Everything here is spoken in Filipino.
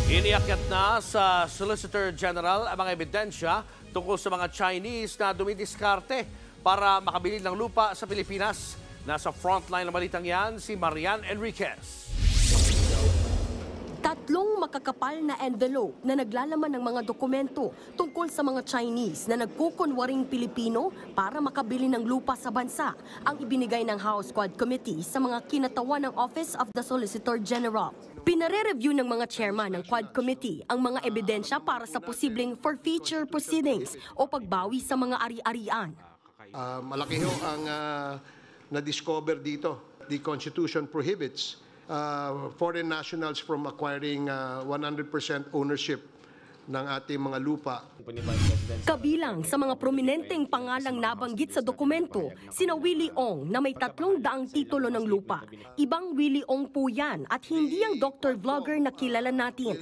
Iniakyat na sa Solicitor General ang mga ebidensya tungkol sa mga Chinese na dumidiskarte para makabili ng lupa sa Pilipinas. Nasa frontline ng balitang yan si Marian Enriquez. Tatlong makakapal na envelope na naglalaman ng mga dokumento tungkol sa mga Chinese na nagkukunwaring Pilipino para makabili ng lupa sa bansa ang ibinigay ng House Quad Committee sa mga kinatawan ng Office of the Solicitor General. Pinare-review ng mga chairman ng Quad Committee ang mga ebidensya para sa posibleng forfeiture proceedings o pagbawi sa mga ari-arian. Malaki ho ang na-discover dito. The Constitution prohibits foreign nationals from acquiring 100% ownership ng ating mga lupa. Kabilang sa mga prominenteng pangalang nabanggit sa dokumento, sina Willie Ong na may 300 titulo ng lupa. Ibang Willie Ong po yan at hindi ang Dr. Vlogger na kilala natin.